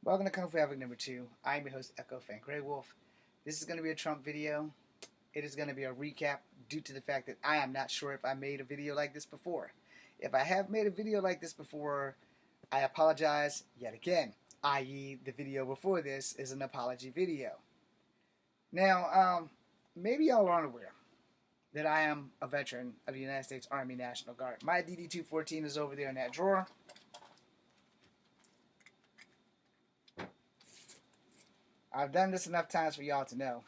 Welcome to Kung Fu Havoc number 2. I'm your host, Echo Fan Grey Wolf. This is going to be a Trump video. It is going to be a recap due to the fact that I am not sure if I made a video like this before. If I have made a video like this before, I apologize yet again, i.e. the video before this is an apology video. Now, maybe y'all aren't aware that I am a veteran of the United States Army National Guard. My DD-214 is over there in that drawer. I've done this enough times for y'all to know.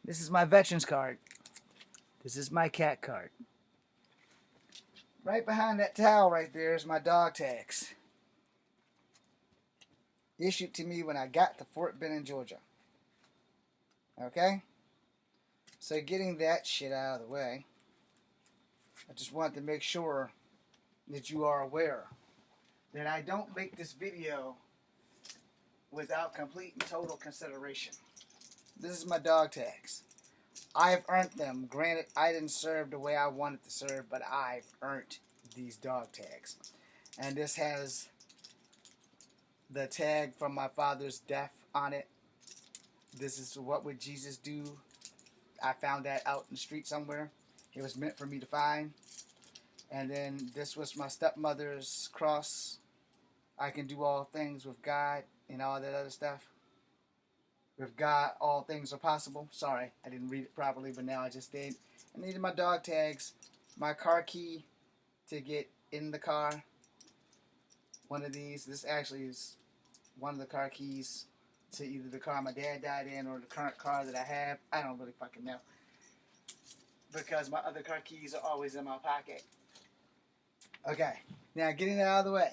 This is my veterans card. This is my cat card. Right behind that towel right there is my dog tags. Issued to me when I got to Fort Benning, Georgia. Okay? So getting that shit out of the way, I just want to make sure that you are aware that I don't make this video without complete and total consideration. This is my dog tags. I've earned them. Granted, I didn't serve the way I wanted to serve, but I've earned these dog tags. And this has the tag from my father's death on it. This is What Would Jesus Do? I found that out in the street somewhere. It was meant for me to find. And then this was my stepmother's cross. I can do all things with God and all that other stuff. With God, all things are possible. Sorry, I didn't read it properly, but now I just did. I needed my dog tags, my car key to get in the car. One of these. This actually is one of the car keys to either the car my dad died in or the current car that I have. I don't really fucking know. Because my other car keys are always in my pocket. Okay, now getting that out of the way.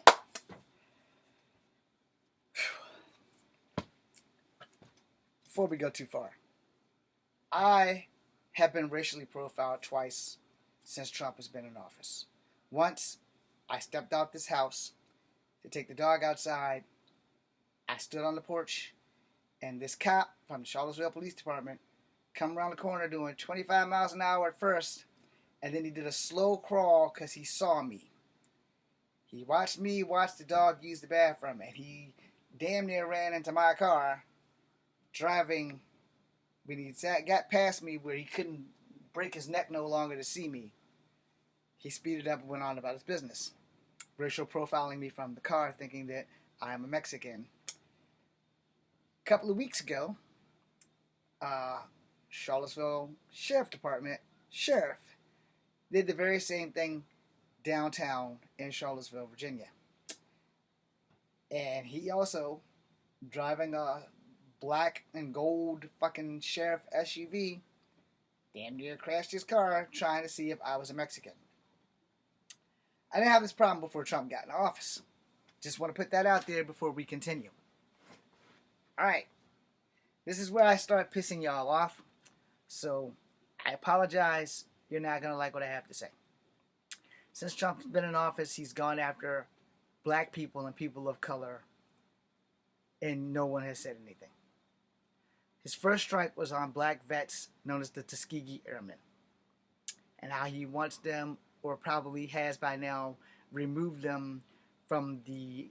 Before we go too far, I have been racially profiled twice since Trump has been in office. Once, I stepped out this house to take the dog outside. I stood on the porch, and this cop from the Charlottesville Police Department come around the corner doing 25 miles an hour at first, and then he did a slow crawl because he saw me. He watched me watch the dog use the bathroom, and he damn near ran into my car. Driving, when he got past me where he couldn't break his neck no longer to see me, he speeded up and went on about his business. Racial profiling me from the car, thinking that I am a Mexican. A couple of weeks ago, Charlottesville Sheriff Department sheriff did the very same thing downtown in Charlottesville, Virginia. And he also, driving a black and gold fucking sheriff SUV, damn near crashed his car trying to see if I was a Mexican. I didn't have this problem before Trump got in office. Just want to put that out there before we continue. Alright. This is where I start pissing y'all off. So, I apologize. You're not going to like what I have to say. Since Trump's been in office, he's gone after black people and people of color, and no one has said anything. His first strike was on black vets known as the Tuskegee Airmen, and how he wants them, or probably has by now, removed them from the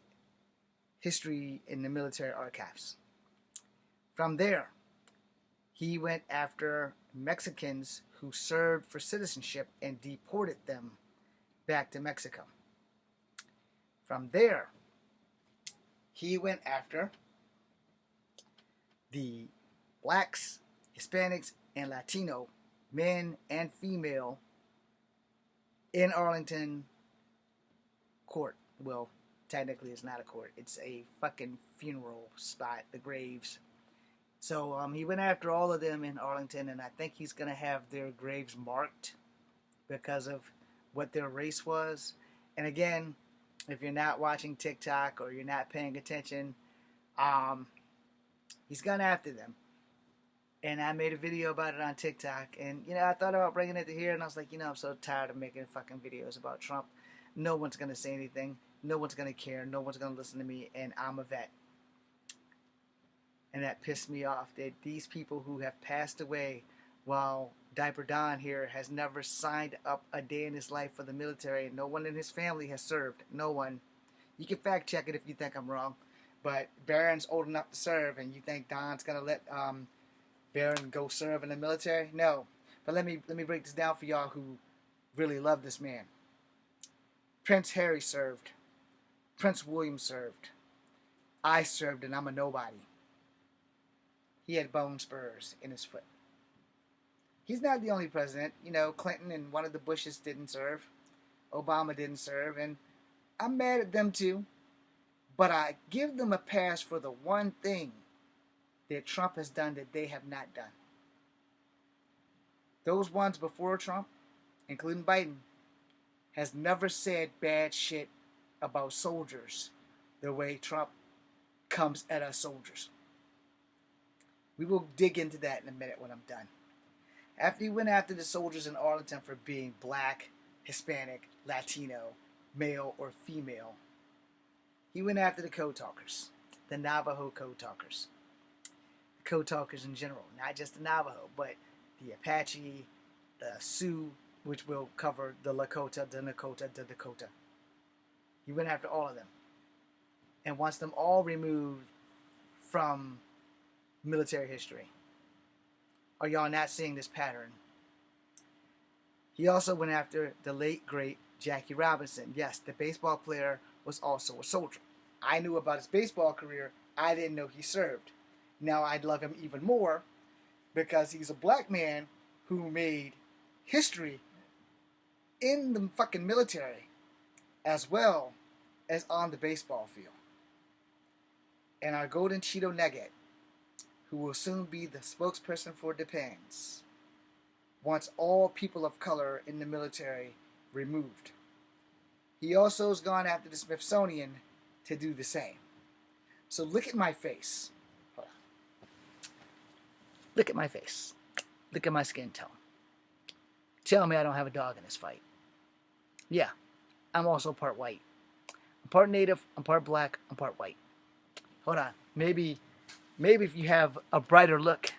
history in the military archives. From there, he went after Mexicans who served for citizenship and deported them back to Mexico. From there, he went after the blacks, Hispanics, and Latino men and female in Arlington court. Well, technically it's not a court. It's a fucking funeral spot, the graves. So he went after all of them in Arlington, and I think he's going to have their graves marked because of what their race was. And again, if you're not watching TikTok or you're not paying attention, he's gone after them. And I made a video about it on TikTok. And, I thought about bringing it to here. And I was like, I'm so tired of making fucking videos about Trump. No one's going to say anything. No one's going to care. No one's going to listen to me. And I'm a vet. And that pissed me off. That these people who have passed away while Diaper Don here has never signed up a day in his life for the military. No one in his family has served. No one. You can fact check it if you think I'm wrong. but Barron's old enough to serve, and you think Don's gonna let Barron go serve in the military? No. But let me break this down for y'all who really love this man. Prince Harry served. Prince William served. I served, and I'm a nobody. He had bone spurs in his foot. He's not the only president. You know, Clinton and one of the Bushes didn't serve. Obama didn't serve, and I'm mad at them too. But I give them a pass for the one thing that Trump has done that they have not done. Those ones before Trump, including Biden, has never said bad shit about soldiers the way Trump comes at us soldiers. We will dig into that in a minute when I'm done. After he went after the soldiers in Arlington for being black, Hispanic, Latino, male, or female, he went after the code talkers, the Navajo code talkers. The code talkers in general, not just the Navajo, but the Apache, the Sioux, which will cover the Lakota, the Nakota, the Dakota. He went after all of them and wants them all removed from military history. Are y'all not seeing this pattern? He also went after the late, great Jackie Robinson. Yes, the baseball player was also a soldier. I knew about his baseball career. I didn't know he served. Now I'd love him even more because he's a black man who made history in the fucking military as well as on the baseball field. And our golden Cheeto Nugget, who will soon be the spokesperson for Depends, wants all people of color in the military removed. He also has gone after the Smithsonian to do the same. So look at my face. Look at my face. Look at my skin tone. Tell me I don't have a dog in this fight. Yeah, I'm also part white. I'm part native, I'm part black, I'm part white. Hold on. Maybe if you have a brighter look,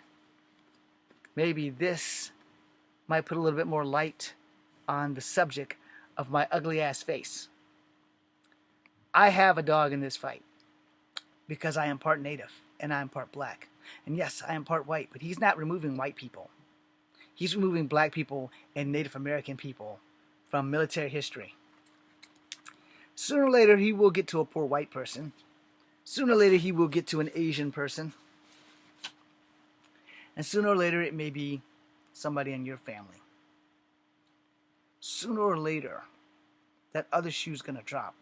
maybe this might put a little bit more light on the subject of my ugly ass face. I have a dog in this fight because I am part native and I am part black. And yes, I am part white, but he's not removing white people. He's removing black people and Native American people from military history. Sooner or later, he will get to a poor white person. Sooner or later, he will get to an Asian person. And sooner or later, it may be somebody in your family. Sooner or later, that other shoe's going to drop.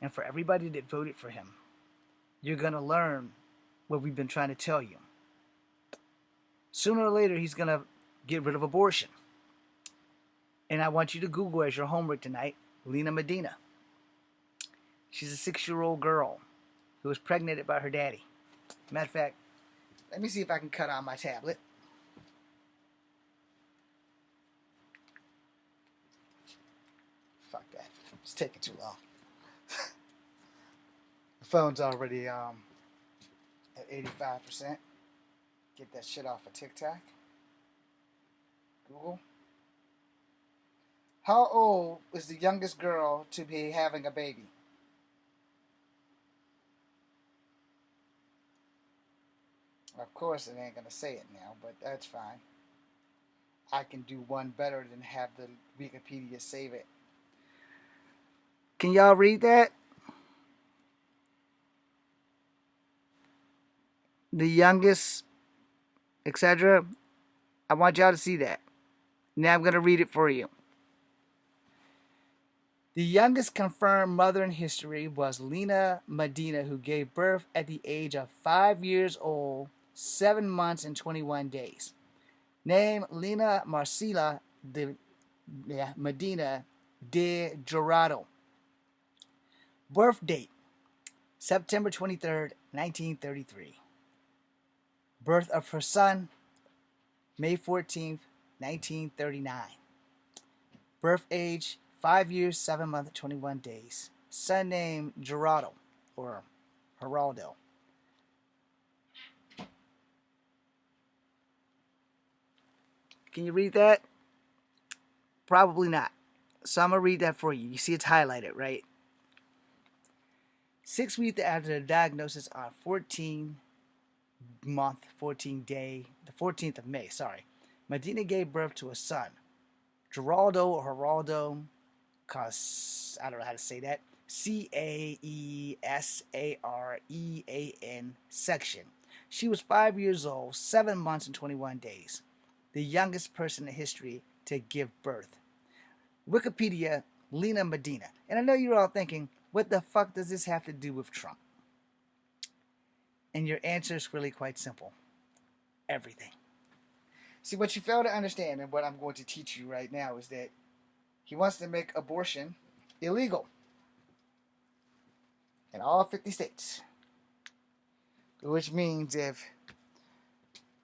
And for everybody that voted for him, you're going to learn what we've been trying to tell you. Sooner or later, he's going to get rid of abortion. And I want you to Google as your homework tonight, Lena Medina. She's a 6-year-old girl who was pregnant by her daddy. Matter of fact, let me see if I can cut on my tablet. Fuck that. It's taking too long. The phone's already at 85%. Get that shit off of TikTok. Google. How old is the youngest girl to be having a baby? Of course, it ain't going to say it now, but that's fine. I can do one better than have the Wikipedia save it. Can y'all read that? The youngest, etc. I want y'all to see that. Now I'm going to read it for you. The youngest confirmed mother in history was Lena Medina, who gave birth at the age of 5 years old, 7 months and 21 days. Name Lena Marcela de Medina de Jurado. Birth date, September 23rd, 1933. Birth of her son, May 14th, 1939. Birth age, 5 years, 7 months, 21 days. Son name, Geraldo, or Geraldo. Can you read that? Probably not. So I'm going to read that for you. You see it's highlighted, right? 6 weeks after the diagnosis on 14-day, the 14th of May, Medina gave birth to a son, Geraldo or Geraldo, cause I don't know how to say that, Caesarean section. She was 5 years old, 7 months and 21 days, the youngest person in history to give birth. Wikipedia, Lena Medina. And I know you're all thinking, what the fuck does this have to do with Trump? And your answer is really quite simple. Everything. See, what you fail to understand, and what I'm going to teach you right now, is that he wants to make abortion illegal in all 50 states. Which means if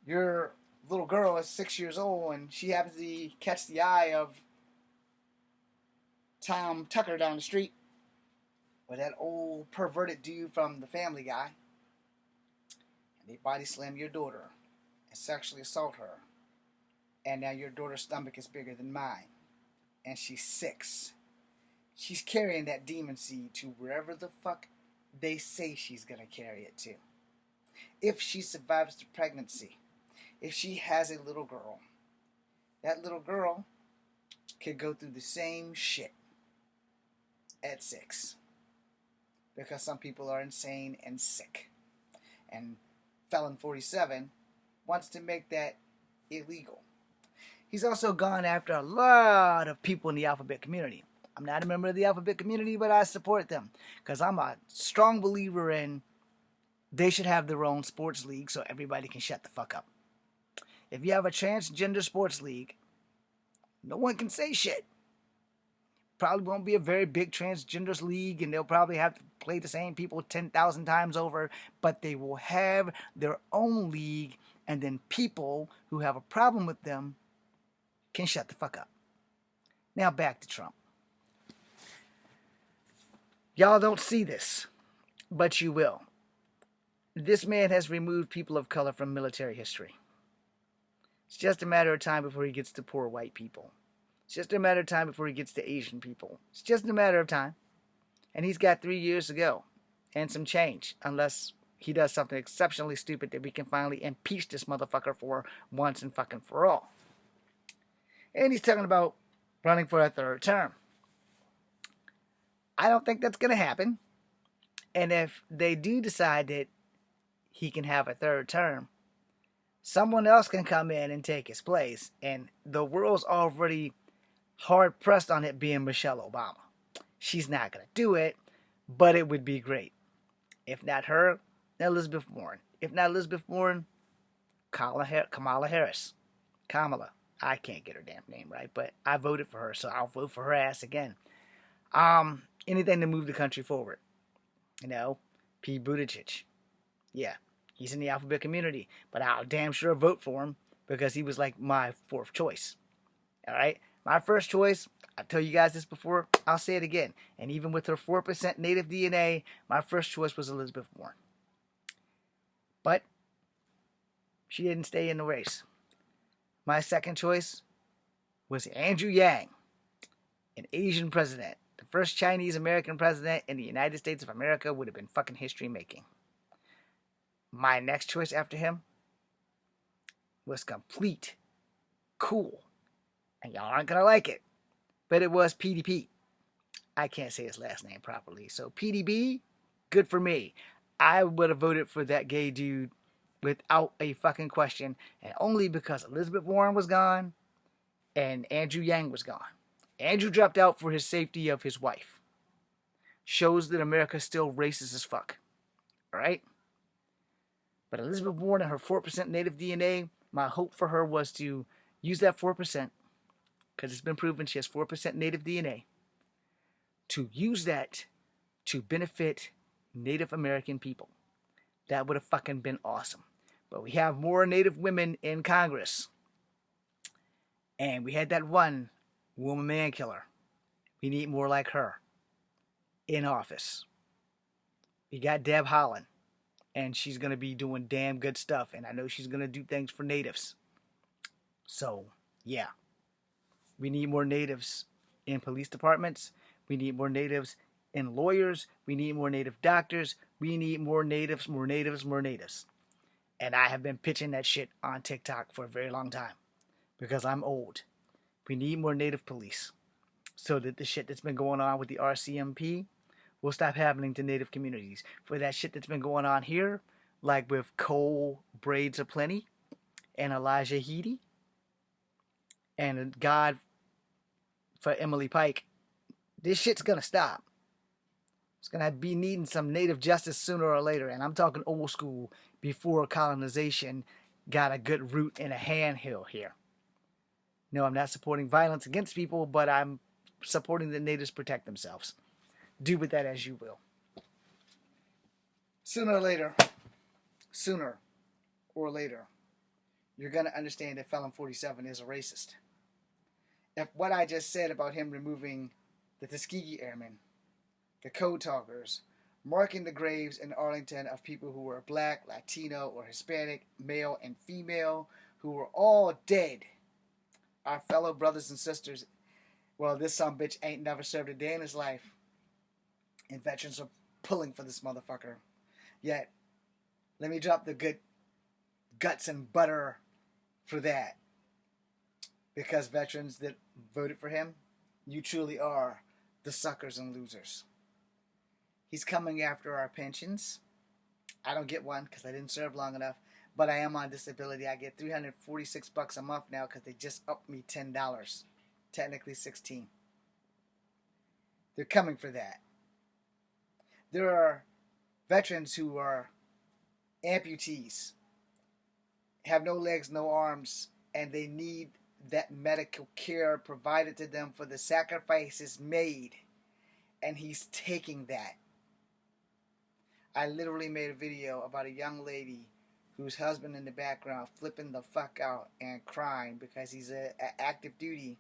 your little girl is 6 years old and she happens to catch the eye of Tom Tucker down the street, or that old perverted dude from the Family Guy, and they body slam your daughter and sexually assault her, and now your daughter's stomach is bigger than mine, and she's 6. She's carrying that demon seed to wherever the fuck they say she's gonna carry it to. If she survives the pregnancy, if she has a little girl, that little girl could go through the same shit at 6. Because some people are insane and sick. And Felon 47 wants to make that illegal. He's also gone after a lot of people in the alphabet community. I'm not a member of the alphabet community, but I support them. Because I'm a strong believer in they should have their own sports league so everybody can shut the fuck up. If you have a transgender sports league, no one can say shit. Probably won't be a very big transgenders league, and they'll probably have to play the same people 10,000 times over, but they will have their own league, and then people who have a problem with them can shut the fuck up. Now back to Trump. Y'all don't see this, but you will. This man has removed people of color from military history. It's just a matter of time before he gets to poor white people. It's just a matter of time before he gets to Asian people. It's just a matter of time. And he's got 3 years to go. And some change. Unless he does something exceptionally stupid that we can finally impeach this motherfucker for once and fucking for all. And he's talking about running for a 3rd term. I don't think that's going to happen. And if they do decide that he can have a 3rd term, someone else can come in and take his place. And the world's already hard pressed on it being Michelle Obama. She's not going to do it, but it would be great. If not her, then Elizabeth Warren. If not Elizabeth Warren, Kamala Harris. Kamala. I can't get her damn name right, but I voted for her, so I'll vote for her ass again. Anything to move the country forward. You know, Pete Buttigieg. Yeah, he's in the alphabet community, but I'll damn sure vote for him because he was like my 4th choice. All right? My 1st choice, I've told you guys this before, I'll say it again. And even with her 4% native DNA, my 1st choice was Elizabeth Warren. But she didn't stay in the race. My 2nd choice was Andrew Yang, an Asian president. The first Chinese American president in the United States of America would have been fucking history making. My next choice after him was complete cool. And y'all aren't going to like it. But it was PDP. I can't say his last name properly. So PDB, good for me. I would have voted for that gay dude without a fucking question. And only because Elizabeth Warren was gone and Andrew Yang was gone. Andrew dropped out for his safety of his wife. Shows that America's still racist as fuck. Alright? But Elizabeth Warren and her 4% native DNA, my hope for her was to use that 4%. Because it's been proven she has 4% native DNA, to use that to benefit Native American people. That would have fucking been awesome. But we have more Native women in Congress. And we had that one woman man killer. We need more like her in office. We got Deb Haaland. And she's going to be doing damn good stuff. And I know she's going to do things for natives. So, yeah. We need more natives in police departments. We need more natives in lawyers. We need more Native doctors. We need more natives, more natives, more natives. And I have been pitching that shit on TikTok for a very long time because I'm old. We need more Native police so that the shit that's been going on with the RCMP will stop happening to Native communities. For that shit that's been going on here, like with Cole Braids Aplenty and Elijah Heedy and God for Emily Pike, this shit's gonna stop. It's gonna be needing some Native justice sooner or later, and I'm talking old school before colonization got a good root in a handhill here. No, I'm not supporting violence against people, but I'm supporting the natives protect themselves. Do with that as you will. Sooner or later, you're going to understand that Felon 47 is a racist. If what I just said about him removing the Tuskegee Airmen, the Code Talkers, marking the graves in Arlington of people who were black, Latino, or Hispanic, male and female, who were all dead, our fellow brothers and sisters, well, this sumbitch ain't never served a day in his life, and veterans are pulling for this motherfucker. Yet, let me drop the good guts and butter for that. Because veterans that voted for him, you truly are the suckers and losers. He's coming after our pensions. I don't get one because I didn't serve long enough, but I am on disability. I get $346 a month now because they just upped me $10. Technically $16. They're coming for that. There are veterans who are amputees, have no legs, no arms, and they need that medical care provided to them for the sacrifices made. And he's taking that. I literally made a video about a young lady whose husband in the background flipping the fuck out and crying because he's a active duty,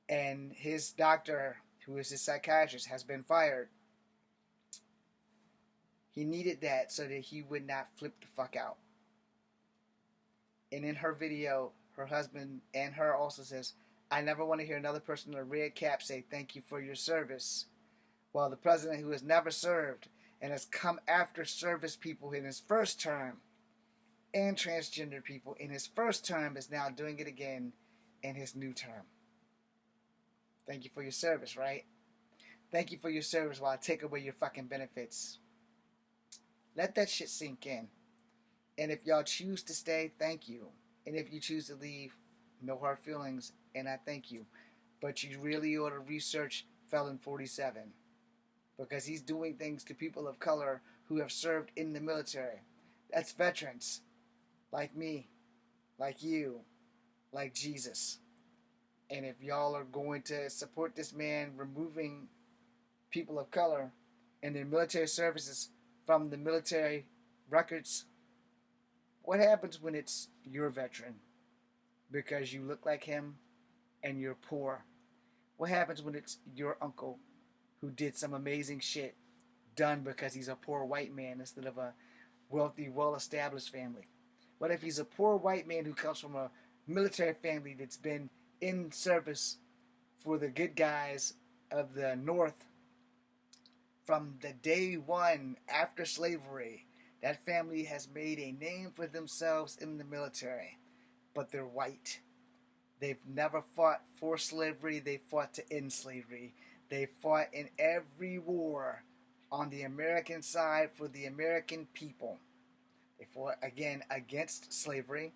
and his doctor, who is his psychiatrist, has been fired. He needed that so that he would not flip the fuck out. And in her video, her husband and her also says, I never want to hear another person in a red cap say thank you for your service. While the president, who has never served and has come after service people in his first term and transgender people in his first term, is now doing it again in his new term. Thank you for your service, right? Thank you for your service while I take away your fucking benefits. Let that shit sink in. And if y'all choose to stay, thank you. And if you choose to leave, no hard feelings, and I thank you. But you really ought to research Felon 47. Because he's doing things to people of color who have served in the military. That's veterans. Like me. Like you. Like Jesus. And if y'all are going to support this man removing people of color and their military services from the military records, what happens when it's your veteran because you look like him and you're poor? What happens when it's your uncle who did some amazing shit done because he's a poor white man instead of a wealthy, well-established family? What if he's a poor white man who comes from a military family that's been in service for the good guys of the North from the day one after slavery? That family has made a name for themselves in the military, but they're white. They've never fought for slavery. They fought to end slavery. They fought in every war on the American side for the American people. They fought again against slavery.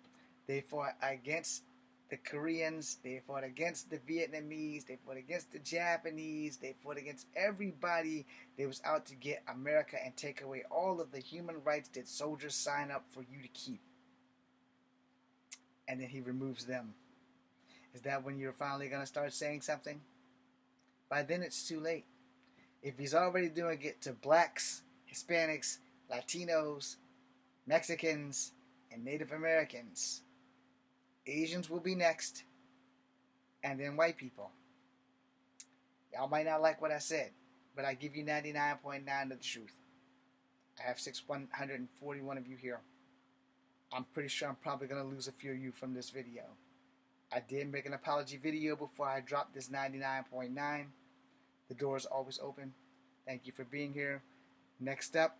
They fought against the Koreans. They fought against the Vietnamese. They fought against the Japanese. They fought against everybody that was out to get America and take away all of the human rights that soldiers sign up for you to keep. And then he removes them. Is that when you're finally going to start saying something? By then it's too late. If he's already doing it to blacks, Hispanics, Latinos, Mexicans, and Native Americans, Asians will be next, and then white people. Y'all might not like what I said, but I give you 99.9 of the truth. I have 141 of you here. I'm pretty sure I'm probably going to lose a few of you from this video. I did make an apology video before I dropped this 99.9. The door is always open. Thank you for being here. Next up,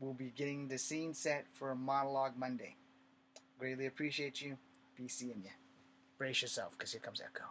we'll be getting the scene set for Monologue Monday. Greatly appreciate you. Be seeing you. Brace yourself, because here comes Echo.